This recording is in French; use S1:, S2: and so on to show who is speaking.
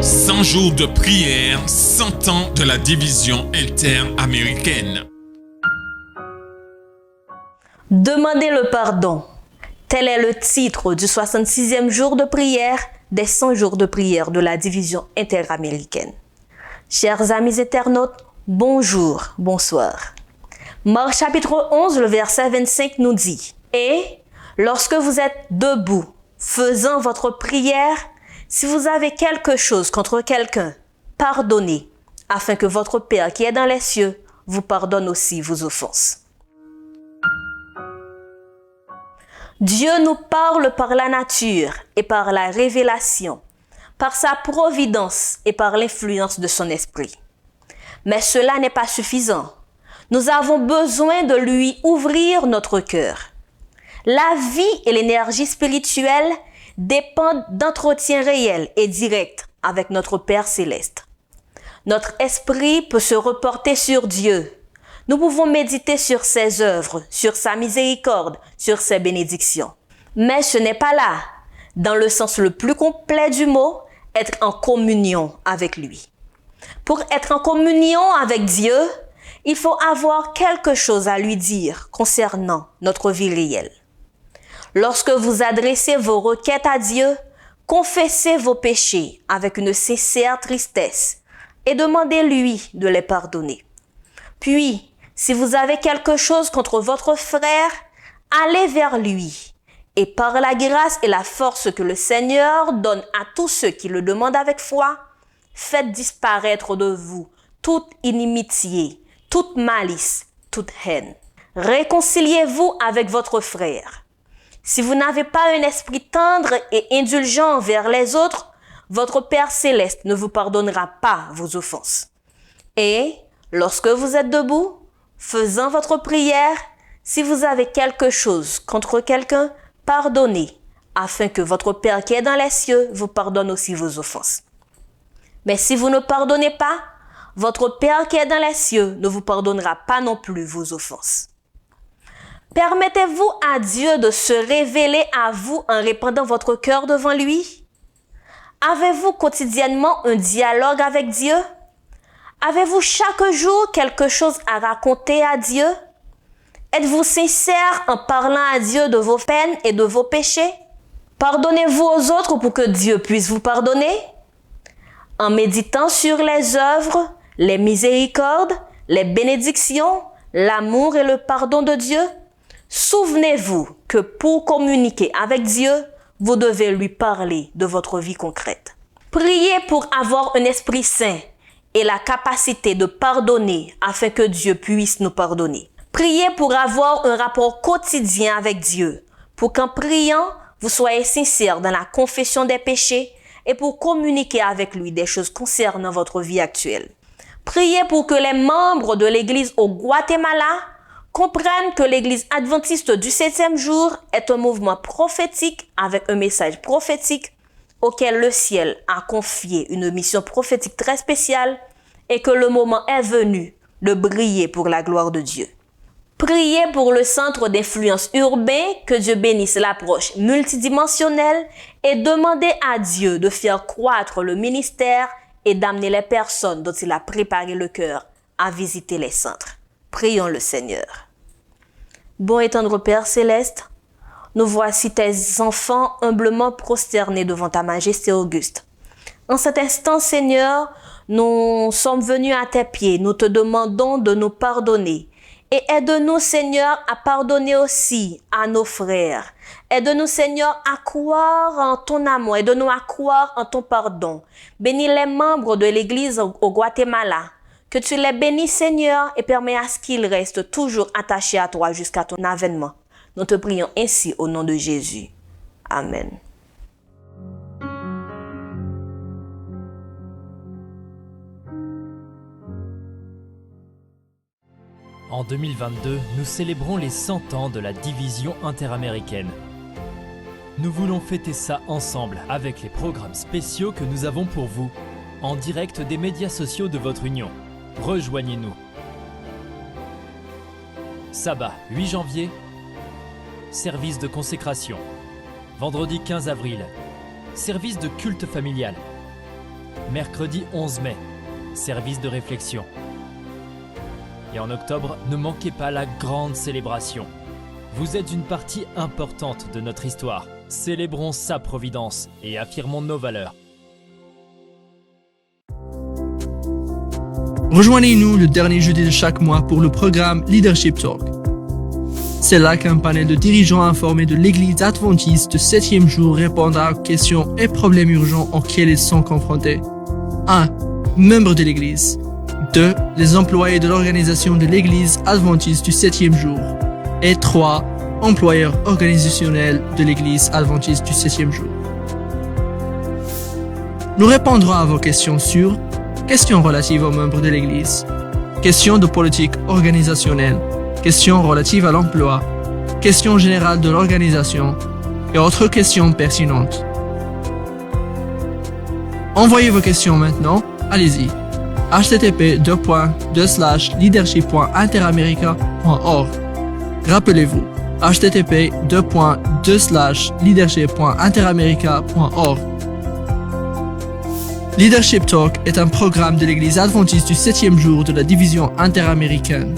S1: 100 jours de prière, 100 ans de la division interaméricaine.
S2: Demandez le pardon. Tel est le titre du 66e jour de prière des 100 jours de prière de la division interaméricaine. Chers amis internautes, bonjour, bonsoir. Marc chapitre 11, le verset 25 nous dit « Et lorsque vous êtes debout, faisant votre prière, si vous avez quelque chose contre quelqu'un, pardonnez, afin que votre Père qui est dans les cieux vous pardonne aussi vos offenses. » Dieu nous parle par la nature et par la révélation, par sa providence et par l'influence de son esprit. Mais cela n'est pas suffisant. Nous avons besoin de lui ouvrir notre cœur. La vie et l'énergie spirituelle dépendent d'entretiens réels et directs avec notre Père céleste. Notre esprit peut se reporter sur Dieu. Nous pouvons méditer sur ses œuvres, sur sa miséricorde, sur ses bénédictions. Mais ce n'est pas là, dans le sens le plus complet du mot, être en communion avec lui. Pour être en communion avec Dieu, il faut avoir quelque chose à lui dire concernant notre vie réelle. Lorsque vous adressez vos requêtes à Dieu, confessez vos péchés avec une sincère tristesse et demandez-lui de les pardonner. Puis, si vous avez quelque chose contre votre frère, allez vers lui. Et par la grâce et la force que le Seigneur donne à tous ceux qui le demandent avec foi, faites disparaître de vous toute inimitié, toute malice, toute haine. Réconciliez-vous avec votre frère. Si vous n'avez pas un esprit tendre et indulgent envers les autres, votre Père céleste ne vous pardonnera pas vos offenses. Et lorsque vous êtes debout, faisant votre prière, si vous avez quelque chose contre quelqu'un, pardonnez, afin que votre Père qui est dans les cieux vous pardonne aussi vos offenses. Mais si vous ne pardonnez pas, votre Père qui est dans les cieux ne vous pardonnera pas non plus vos offenses. Permettez-vous à Dieu de se révéler à vous en répandant votre cœur devant lui? Avez-vous quotidiennement un dialogue avec Dieu? Avez-vous chaque jour quelque chose à raconter à Dieu? Êtes-vous sincère en parlant à Dieu de vos peines et de vos péchés? Pardonnez-vous aux autres pour que Dieu puisse vous pardonner? En méditant sur les œuvres, les miséricordes, les bénédictions, l'amour et le pardon de Dieu, souvenez-vous que pour communiquer avec Dieu, vous devez lui parler de votre vie concrète. Priez pour avoir un esprit saint et la capacité de pardonner afin que Dieu puisse nous pardonner. Priez pour avoir un rapport quotidien avec Dieu, pour qu'en priant, vous soyez sincère dans la confession des péchés et pour communiquer avec lui des choses concernant votre vie actuelle. Priez pour que les membres de l'Église au Guatemala comprennent que l'Église adventiste du 7e jour est un mouvement prophétique avec un message prophétique auquel le ciel a confié une mission prophétique très spéciale et que le moment est venu de briller pour la gloire de Dieu. Priez pour le centre d'influence urbain, que Dieu bénisse l'approche multidimensionnelle et demandez à Dieu de faire croître le ministère et d'amener les personnes dont il a préparé le cœur à visiter les centres. Prions le Seigneur. Bon et tendre Père céleste, nous voici tes enfants humblement prosternés devant ta majesté auguste. En cet instant, Seigneur, nous sommes venus à tes pieds. Nous te demandons de nous pardonner. Et aide-nous, Seigneur, à pardonner aussi à nos frères. Aide-nous, Seigneur, à croire en ton amour. Aide-nous à croire en ton pardon. Bénis les membres de l'Église au Guatemala. Que tu les bénisses, Seigneur, et permets à ce qu'ils restent toujours attachés à toi jusqu'à ton avènement. Nous te prions ainsi au nom de Jésus. Amen.
S3: En 2022, nous célébrons les 100 ans de la division interaméricaine. Nous voulons fêter ça ensemble avec les programmes spéciaux que nous avons pour vous, en direct des médias sociaux de votre union. Rejoignez-nous. Sabbat 8 janvier, service de consécration. Vendredi 15 avril, service de culte familial. mercredi 11 mai, service de réflexion. Et en octobre, ne manquez pas la grande célébration. Vous êtes une partie importante de notre histoire. Célébrons sa providence et affirmons nos valeurs.
S4: Rejoignez-nous le dernier jeudi de chaque mois pour le programme Leadership Talk. C'est là qu'un panel de dirigeants informés de l'Église adventiste du 7e jour répondra aux questions et problèmes urgents auxquels ils sont confrontés. 1. Membres de l'Église. 2. Les employés de l'organisation de l'Église adventiste du 7e jour. Et 3. Employeurs organisationnels de l'Église adventiste du 7e jour. Nous répondrons à vos questions sur questions relatives aux membres de l'Église, questions de politique organisationnelle, questions relatives à l'emploi, questions générales de l'organisation et autres questions pertinentes. Envoyez vos questions maintenant, allez-y. http://leadership.interamerica.org. Rappelez-vous, http://leadership.interamerica.org. Leadership Talk est un programme de l'Église adventiste du 7e jour de la division interaméricaine.